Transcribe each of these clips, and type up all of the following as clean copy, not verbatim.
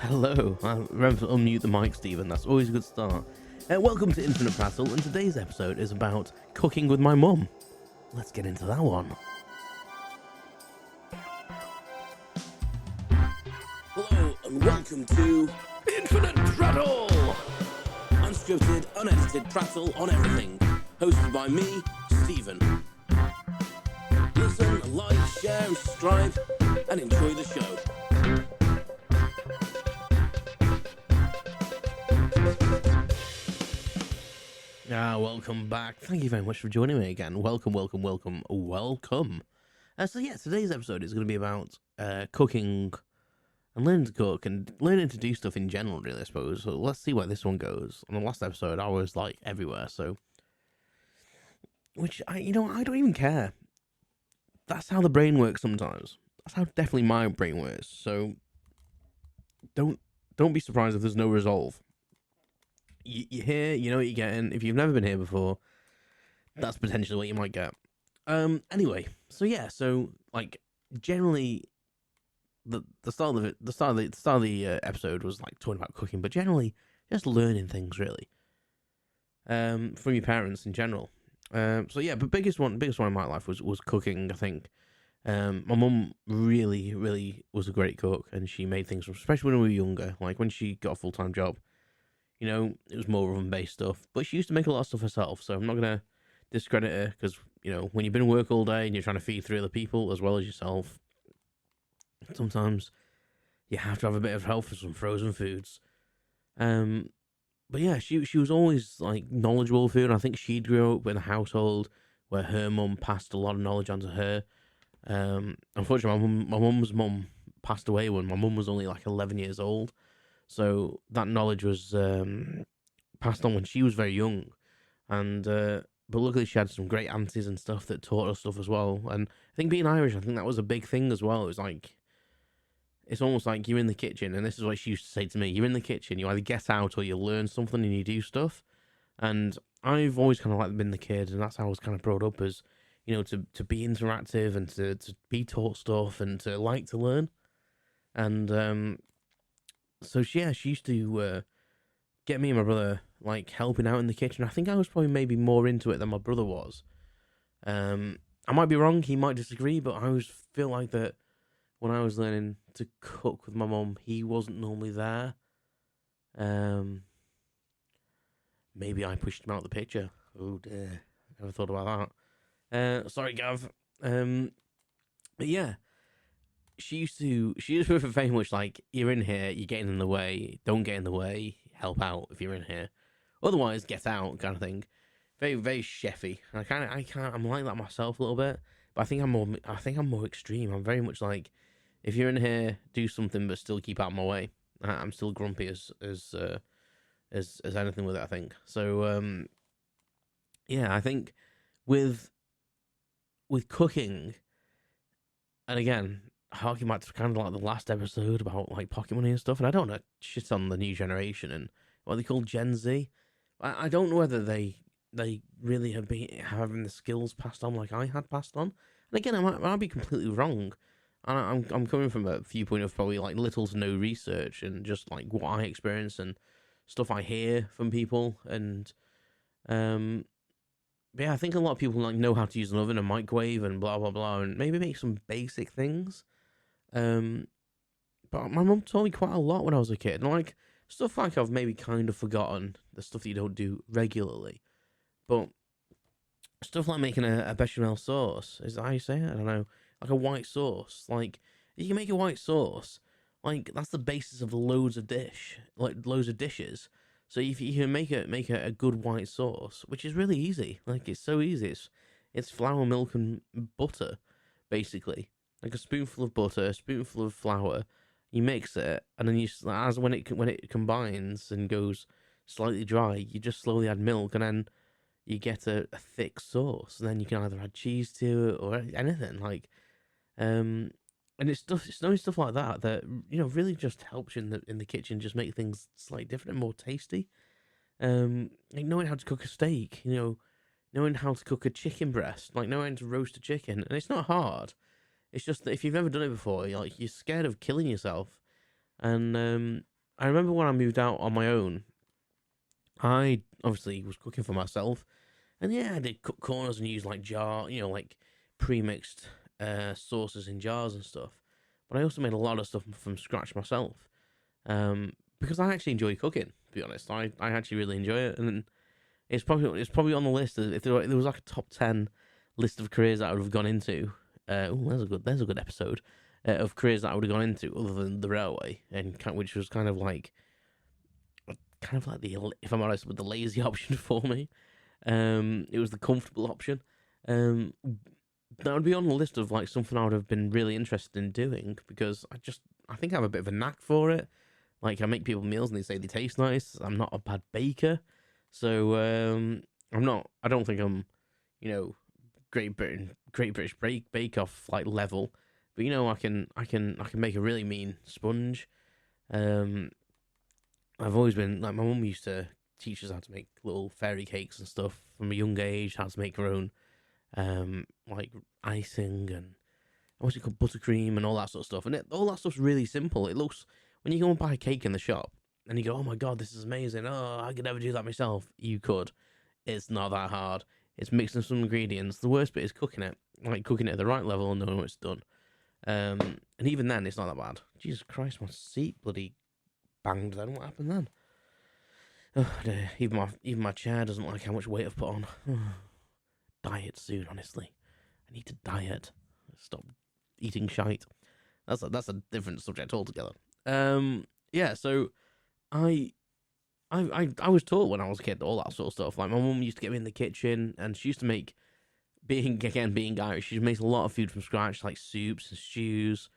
Hello, remember to unmute the mic, Stephen. That's always a good start. Welcome to Infinite Prattle, and today's episode is about cooking with my mum. Let's get into that one. Hello, and welcome to Infinite Prattle! Unscripted, unedited prattle on everything. Hosted by me, Stephen. Listen, like, share, and subscribe, and enjoy the show. Welcome back. Thank you very much for joining me again. Welcome. Today's episode is going to be about cooking and learning to cook and learning to do stuff in general, really, I suppose. So let's see where this one goes. On the last episode, I was like everywhere, so I don't even care. That's how the brain works sometimes. That's how definitely my brain works. So don't be surprised if there's no resolve. You're here, you know what you're getting. If you've never been here before, that's potentially what you might get. Anyway, generally, the start of the episode was like talking about cooking, but generally just learning things really, from your parents in general. But biggest one in my life was cooking. I think, my mum really was a great cook, and she made things, especially when we were younger, like when she got a full-time job. You know, it was more oven-based stuff, but she used to make a lot of stuff herself, so I'm not going to discredit her, because, you know, when you've been at work all day and you're trying to feed three other people as well as yourself, sometimes you have to have a bit of help for some frozen foods. But yeah, she was always, like, knowledgeable food, and I think she grew up in a household where her mum passed a lot of knowledge onto her. Unfortunately, my mum's mum passed away when my mum was only, like, 11 years old. So that knowledge was passed on when she was very young, but luckily she had some great aunties and stuff that taught her stuff as well. And I think being Irish, I think that was a big thing as well. It was like, it's almost like you're in the kitchen, and this is what she used to say to me: you're in the kitchen, you either get out or you learn something and you do stuff. And I've always kind of like been the kid, and that's how I was kind of brought up, as, you know, to be interactive and to be taught stuff and to like to learn. And So she used to get me and my brother, like, helping out in the kitchen. I think I was probably maybe more into it than my brother was. I might be wrong, he might disagree, but I always feel like that when I was learning to cook with my mum, he wasn't normally there. Maybe I pushed him out of the picture. Oh dear, I never thought about that. Sorry, Gav. But yeah. She was very much like, you're in here, you're getting in the way, don't get in the way, help out if you're in here. Otherwise, get out, kind of thing. Very, very chefy. I'm like that myself a little bit, but I think I'm more extreme. I'm very much like, if you're in here, do something, but still keep out of my way. I'm still grumpy as anything with it, I think. So, I think with cooking, and again, harking back to kind of like the last episode about like pocket money and stuff, and I don't know shit on the new generation and what they call Gen Z. I don't know whether they really have been having the skills passed on like I had passed on. And again, I might be completely wrong. And I'm coming from a viewpoint of probably like little to no research and just like what I experience and stuff I hear from people. And yeah, I think a lot of people like know how to use an oven and microwave and blah blah blah, and maybe make some basic things. But my mum taught me quite a lot when I was a kid, and like stuff like I've maybe kind of forgotten, the stuff that you don't do regularly, but stuff like making a bechamel sauce, is that how you say it? I don't know, like a white sauce. Like, if you can make a white sauce, like that's the basis of loads of dishes. So if you can make a good white sauce, which is really easy, like it's so easy. It's flour, milk, and butter, basically. Like a spoonful of butter, a spoonful of flour. You mix it, and then when it combines and goes slightly dry, you just slowly add milk, and then you get a thick sauce. And then you can either add cheese to it or anything. Like, and it's knowing stuff like that, you know, really just helps you in the kitchen, just make things slightly different and more tasty. Like knowing how to cook a steak, you know, knowing how to cook a chicken breast, like knowing how to roast a chicken, and it's not hard. It's just that if you've never done it before, you're scared of killing yourself, and I remember when I moved out on my own, I obviously was cooking for myself, and yeah, I did cut corners and use like like pre-mixed sauces in jars and stuff. But I also made a lot of stuff from scratch myself, because I actually enjoy cooking. To be honest, I actually really enjoy it, and it's probably on the list. If there was like a top 10 list of careers that I would have gone into, there's a good episode of careers that I would have gone into other than the railway, and which was kind of like if I'm honest, with the lazy option for me. It was the comfortable option. Um, that would be on the list of like something I would have been really interested in doing, because I think I have a bit of a knack for it. Like, I make people meals and they say they taste nice. I'm not a bad baker, so I don't think I'm, you know, Great British Bake Off like level, but I can make a really mean sponge. Um, I've always been like, my mum used to teach us how to make little fairy cakes and stuff from a young age, how to make her own like icing and what's it called, buttercream and all that sort of stuff. And all that stuff's really simple. It looks, when you go and buy a cake in the shop and you go, oh my god, this is amazing. Oh, I could never do that myself. You could. It's not that hard. It's mixing some ingredients. The worst bit is cooking it, like cooking it at the right level and knowing when it's done. And even then, it's not that bad. Jesus Christ, my seat bloody banged then. What happened then? Oh dear. Even my chair doesn't like how much weight I've put on. Diet soon, honestly. I need to diet. Stop eating shite. That's a different subject altogether. Yeah. So I was taught when I was a kid all that sort of stuff. Like, my mum used to get me in the kitchen, and she used to make, being Irish, she makes a lot of food from scratch, like soups and stews,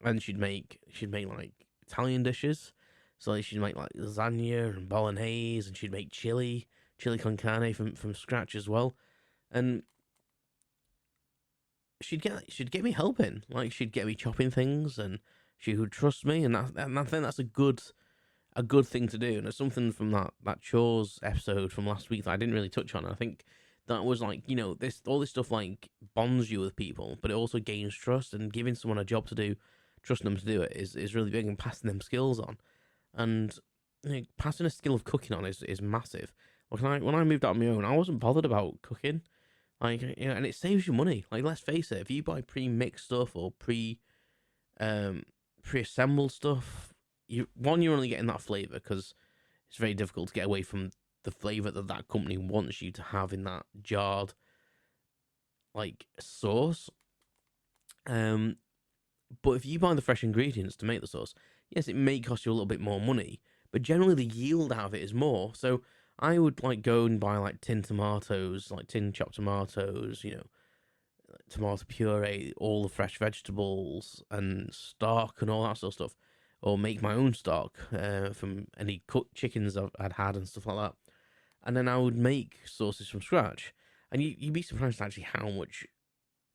and she'd make like Italian dishes. So like, she'd make like lasagna and bolognese, and she'd make chili con carne from scratch as well. And she'd get me helping, like she'd get me chopping things, and she would trust me, and I think that's a good thing to do, and it's something from that chores episode from last week that I didn't really touch on. I think that was like, all this stuff like bonds you with people, but it also gains trust, and giving someone a job to do, trusting them to do it is really big, and passing them skills on, and passing a skill of cooking on is massive. Like, when I moved out on my own, I wasn't bothered about cooking, like, and it saves you money. Like, let's face it, if you buy pre-mixed stuff or pre-assembled stuff, you're only getting that flavor because it's very difficult to get away from the flavor that company wants you to have in that jarred like sauce. But if you buy the fresh ingredients to make the sauce, yes, it may cost you a little bit more money, but generally the yield out of it is more. So I would like go and buy like tin tomatoes, like tin chopped tomatoes, tomato puree, all the fresh vegetables and stock and all that sort of stuff, or make my own stock from any cooked chickens I'd had and stuff like that. And then I would make sauces from scratch, and you'd be surprised actually how much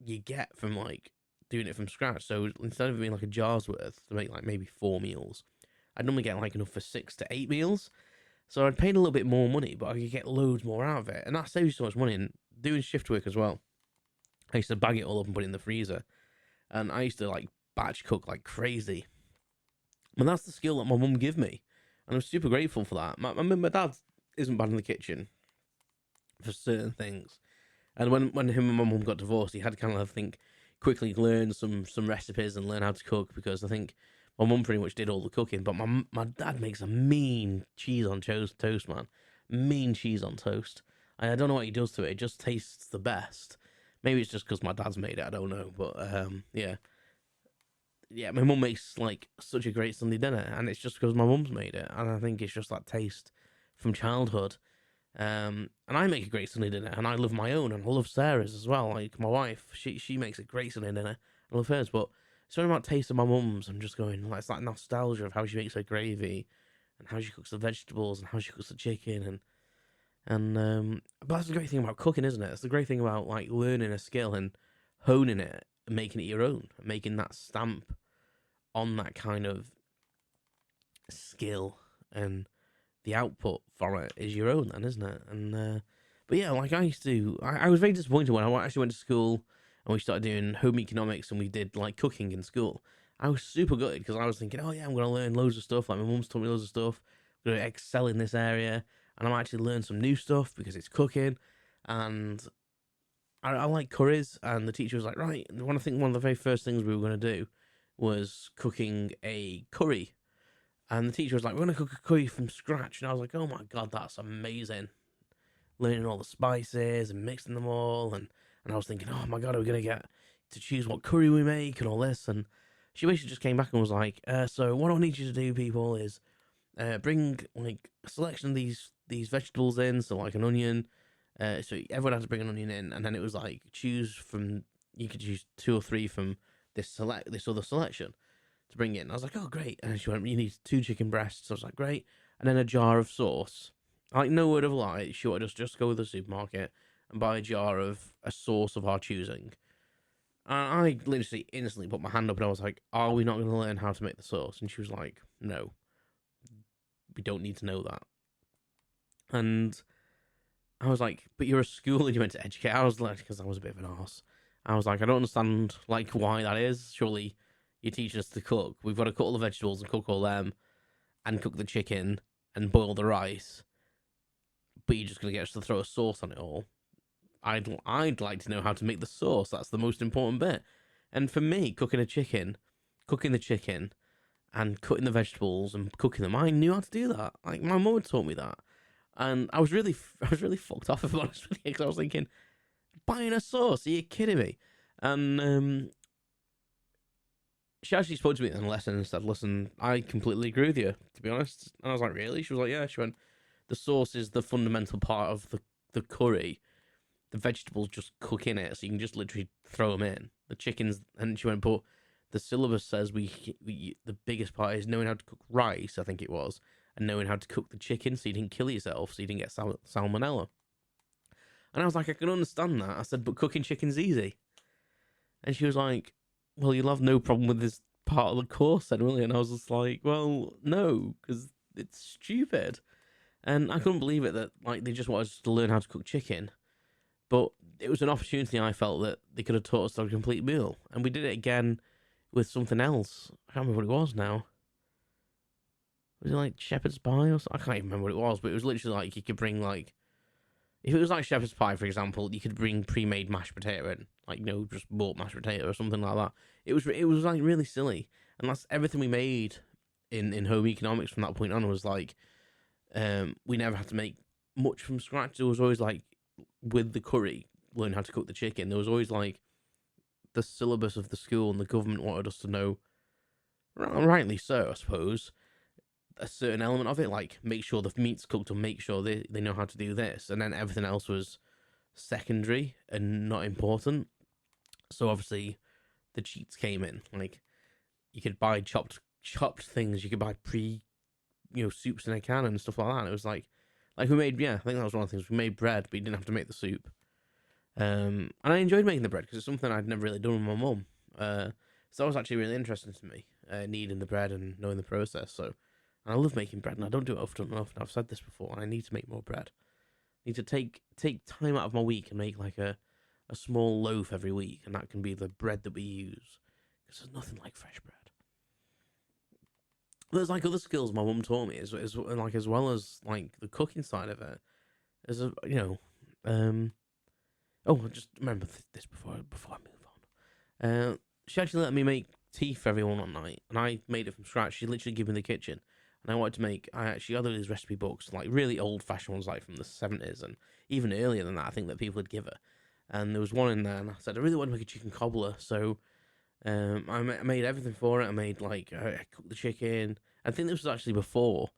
you get from like doing it from scratch. So instead of being like a jar's worth to make like maybe 4 meals, I'd normally get like enough for 6 to 8 meals. So I'd paid a little bit more money, but I could get loads more out of it, and that saves you so much money. And doing shift work as well, I used to bag it all up and put it in the freezer, and I used to like batch cook like crazy. And that's the skill that my mum gave me, and I'm super grateful for that. My dad isn't bad in the kitchen for certain things, and when him and my mum got divorced, he had to kind of, I think, quickly learn some recipes and learn how to cook, because I think my mum pretty much did all the cooking. But my dad makes a mean cheese on toast, man. Mean cheese on toast. I don't know what he does to it. It just tastes the best. Maybe it's just because my dad's made it. I don't know, but yeah. Yeah, my mum makes like such a great Sunday dinner, and it's just because my mum's made it, and I think it's just that taste from childhood. And I make a great Sunday dinner, and I love my own, and I love Sarah's as well. Like, my wife, she makes a great Sunday dinner. I love hers, but it's something about tasting my mum's. I'm just going, like, it's that nostalgia of how she makes her gravy, and how she cooks the vegetables, and how she cooks the chicken, but that's the great thing about cooking, isn't it? It's the great thing about like learning a skill and honing it, and making it your own, making that stamp on that kind of skill, and the output for it is your own then, isn't it? And but yeah, like I was very disappointed when I actually went to school and we started doing home economics, and we did like cooking in school. I was super gutted because I was thinking, oh yeah, I'm going to learn loads of stuff. Like my mum's taught me loads of stuff. I'm going to excel in this area, and I'm actually learn some new stuff because it's cooking, and I like curries. And the teacher was like, right, I think one of the very first things we were going to do was cooking a curry. And the teacher was like, we're going to cook a curry from scratch. And I was like, oh my God, that's amazing. Learning all the spices and mixing them all. And I was thinking, oh my God, are we going to get to choose what curry we make and all this? And she basically just came back and was like, so what I need you to do, people, is bring like a selection of these vegetables in. So like an onion. So everyone had to bring an onion in. And then it was like, you could choose 2 or 3 from this other selection to bring in. I was like, oh, great. And she went, you need 2 chicken breasts. I was like, great. And then a jar of sauce. Like, no word of a lie. She wanted us just go to the supermarket and buy a jar of a sauce of our choosing. And I literally instantly put my hand up and I was like, are we not going to learn how to make the sauce? And she was like, no, we don't need to know that. And I was like, but you're a school and you went to educate. I was like, because I was a bit of an arse. I was like, I don't understand like why that is. Surely you're teaching us to cook. We've got to cut all the vegetables and cook all them and cook the chicken and boil the rice. But you're just going to get us to throw a sauce on it all. I'd like to know how to make the sauce. That's the most important bit. And for me, cooking the chicken and cutting the vegetables and cooking them, I knew how to do that. Like my mum had taught me that. And I was really fucked off, if I'm honest with you, because I was thinking, buying a sauce? Are you kidding me? And she actually spoke to me in a lesson and said, listen, I completely agree with you, to be honest. And I was like, really? She was like, yeah. She went, the sauce is the fundamental part of the curry. The vegetables just cook in it, so you can just literally throw them in. The chickens, and she went, but the syllabus says the biggest part is knowing how to cook rice, I think it was, and knowing how to cook the chicken so you didn't kill yourself, so you didn't get salmonella. And I was like, I can understand that. I said, but cooking chicken's easy. And she was like, well, you'll have no problem with this part of the course then, will you? And I was just like, well, no, because it's stupid. And I couldn't believe it that like they just wanted us to learn how to cook chicken. But it was an opportunity I felt that they could have taught us a complete meal. And we did it again with something else. I can't remember what it was now. Was it like shepherd's pie or something? I can't even remember what it was, but it was literally like you could bring like... If it was like shepherd's pie, for example, you could bring pre-made mashed potato in. Like, you know, just bought mashed potato or something like that. It was like really silly. And that's everything we made in home economics from that point on was like... we never had to make much from scratch. There was always like... With the curry, learn how to cook the chicken. There was always like the syllabus of the school, and the government wanted us to know, rightly so, I suppose, a certain element of it, like make sure the meat's cooked or make sure they know how to do this, and then everything else was secondary and not important. So obviously, the cheats came in. Like you could buy chopped things, you could buy soups in a can and stuff like that. And it was like we made, I think that was one of the things. We made bread, but you didn't have to make the soup. And I enjoyed making the bread because it's something I'd never really done with my mum. So that was actually really interesting to me, kneading the bread and knowing the process. So I love making bread, and I don't do it often enough. And I've said this before, and I need to make more bread. I need to take time out of my week and make like a small loaf every week, and that can be the bread that we use. Because there's nothing like fresh bread. There's like other skills my mum taught me as well as like the cooking side of it. As I just remember this before I move on. She actually let me make tea for everyone one night, and I made it from scratch. She literally gave me the kitchen, and I wanted to make. I actually got these recipe books, like really old-fashioned ones, like from the 70s, and even earlier than that. I think that people would give her. And there was one in there, and I said I really want to make a chicken cobbler, so. I made everything for it. I made I cooked the chicken. I think this was actually before,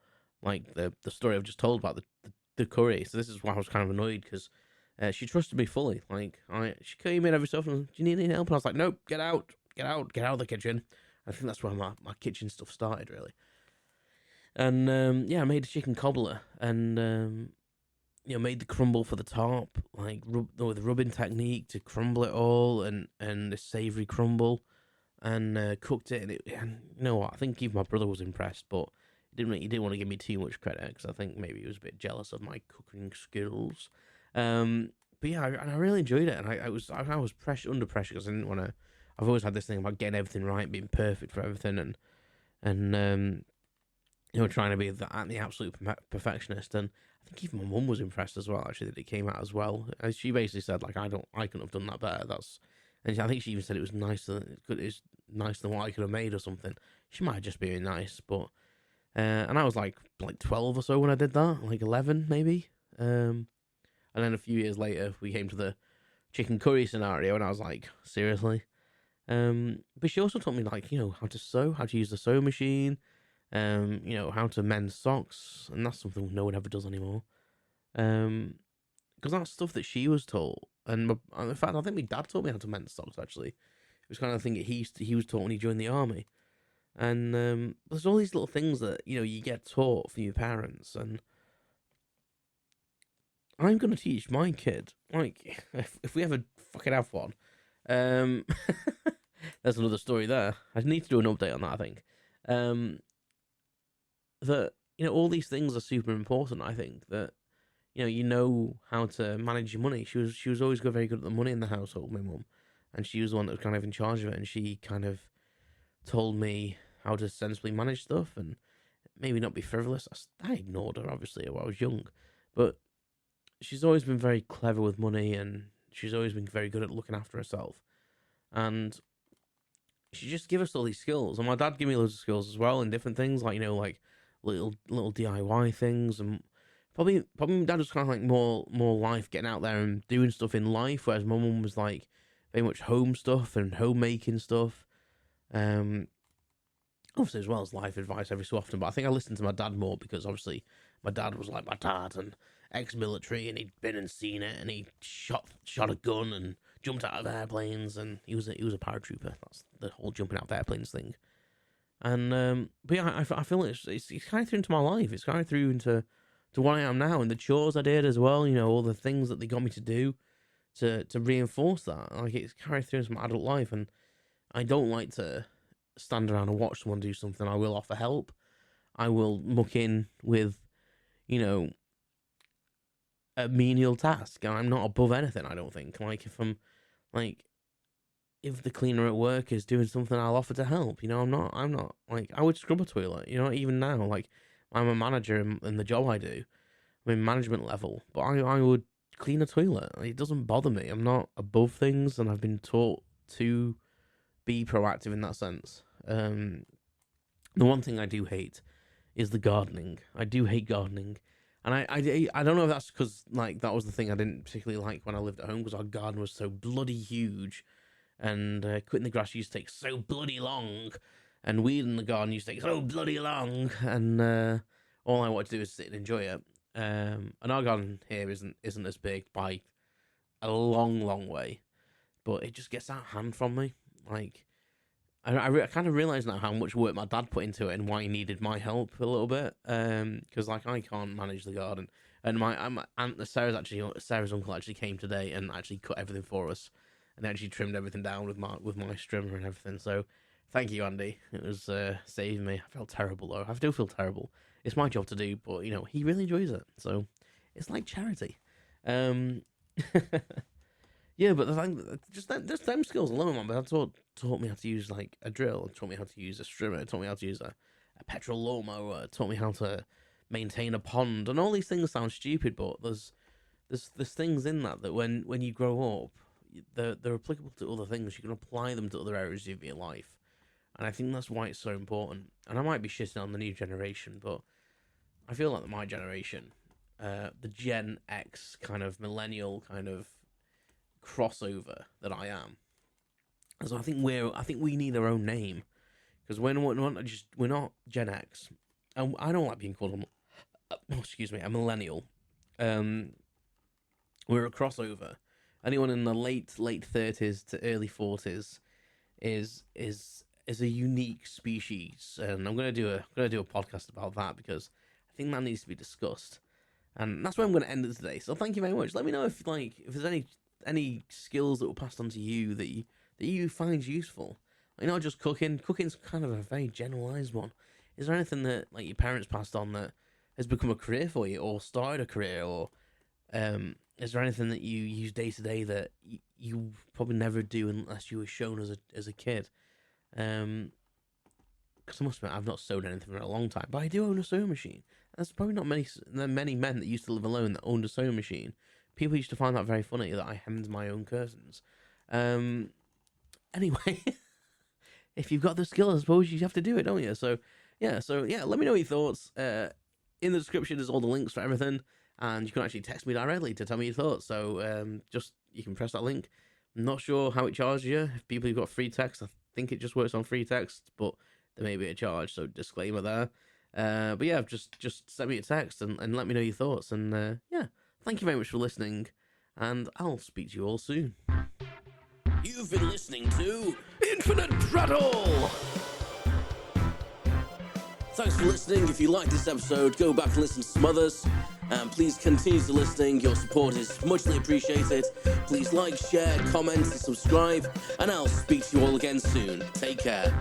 like the story I've just told about the curry. So this is why I was kind of annoyed because she trusted me fully. Like she came in every so often. Do you need any help? And I was like, nope, get out of the kitchen. I think that's where my kitchen stuff started really. And I made a chicken cobbler and made the crumble for the top, like with the rubbing technique to crumble it all and the savoury crumble. And cooked it, and you know what? I think even my brother was impressed, but he didn't want to give me too much credit because I think maybe he was a bit jealous of my cooking skills. But yeah, I really enjoyed it, and I was under pressure because I I've always had this thing about getting everything right, being perfect for everything, and trying to be the absolute perfectionist. And I think even my mum was impressed as well, actually, that it came out as well. And she basically said, like, I couldn't have done that better. And I think she even said it was nicer. It's nicer than what I could have made or something. She might have just been nice, but and I was like 12 or so when I did that, like 11 maybe. And then a few years later, we came to the chicken curry scenario, and I was like, seriously. But she also taught me, like, how to sew, how to use the sewing machine, how to mend socks, and that's something no one ever does anymore. Because that's stuff that she was taught, and in fact, I think my dad taught me how to mend socks. Actually, it was kind of the thing that he was taught when he joined the army, and there's all these little things that you get taught from your parents, and I'm gonna teach my kid, like, if we ever fucking have one. There's another story there. I need to do an update on that, I think. That all these things are super important. I think that how to manage your money. She was always very good at the money in the household, my mum, and she was the one that was kind of in charge of it. And she kind of told me how to sensibly manage stuff and maybe not be frivolous. I ignored her, obviously, when I was young, but she's always been very clever with money, and she's always been very good at looking after herself. And she just gave us all these skills, and my dad gave me loads of skills as well, in different things, like like little DIY things, and probably my dad was kind of like more life, getting out there and doing stuff in life, whereas my mum was like very much home stuff and homemaking stuff. Obviously as well as life advice every so often, but I think I listened to my dad more because obviously my dad was like my dad and ex-military, and he'd been and seen it, and he shot a gun and jumped out of airplanes, and he was a paratrooper. That's the whole jumping out of airplanes thing. And but yeah, I feel it's kind of through into my life. It's kind of through into what I am now, and the chores I did as well. All the things that they got me to do to reinforce that. Like, it's carried through into my adult life, and I don't like to stand around and watch someone do something. I will offer help. I will muck in with, a menial task, and I'm not above anything. I don't think. Like, if the cleaner at work is doing something, I'll offer to help. I'm not like, I would scrub a toilet. Even now, like, I'm a manager in the job I do. I'm in management level, but I would clean a toilet. It doesn't bother me. I'm not above things, and I've been taught to be proactive in that sense. The one thing I do hate is the gardening. I do hate gardening. And I don't know if that's because, like, that was the thing I didn't particularly like when I lived at home, because our garden was so bloody huge, and cutting the grass used to take so bloody long, and weeding the garden used to take so bloody long, and all I wanted to do is sit and enjoy it. And our garden here isn't as big by a long way, but it just gets out of hand from me. Like, I kind of realise now how much work my dad put into it and why he needed my help a little bit. Because, like, I can't manage the garden, and my aunt Sarah's uncle actually came today and actually cut everything for us, and actually trimmed everything down with my trimmer and everything. So, thank you, Andy. It was saving me. I felt terrible though. I still feel terrible. It's my job to do, but he really enjoys it. So, it's like charity. Yeah, but the thing, just them skills alone, man. But that taught me how to use, like, a drill. It taught me how to use a strimmer. It taught me how to use a petrol lawnmower. It taught me how to maintain a pond. And all these things sound stupid, but there's things in that when you grow up, they're applicable to other things. You can apply them to other areas of your life, and I think that's why it's so important. And I might be shitting on the new generation, but I feel like my generation, the Gen X kind of millennial kind of crossover that I am. So I think we need our own name, because we're not Gen X, and I don't like being called a millennial. We're a crossover. Anyone in the late 30s to early 40s is a unique species, and I'm gonna do a podcast about that, because I think that needs to be discussed, and that's where I'm gonna end it today. So thank you very much. Let me know if there's any skills that were passed on to you that you find useful. Like, not just cooking. Cooking's kind of a very generalized one. Is there anything that, like, your parents passed on that has become a career for you, or started a career, or Is there anything that you use day to day that you probably never do unless you were shown as a kid? Because I must admit, I've not sewed anything for a long time, but I do own a sewing machine. There's probably not many men that used to live alone that owned a sewing machine. People used to find that very funny that I hemmed my own curtains. Anyway, if you've got the skill, I suppose you have to do it, don't you? So yeah, let me know your thoughts. In the description, there's all the links for everything, and you can actually text me directly to tell me your thoughts. So just you can press that link. I'm not sure how it charges you. If people who've got free text, I think it just works on free text, but there may be a charge, so disclaimer there. But yeah, just send me a text and let me know your thoughts. And yeah, thank you very much for listening, and I'll speak to you all soon. You've been listening to Infinite Prattle! Thanks for listening. If you like this episode, go back and listen to some others. And please continue to listening. Your support is muchly appreciated. Please like, share, comment, and subscribe. And I'll speak to you all again soon. Take care.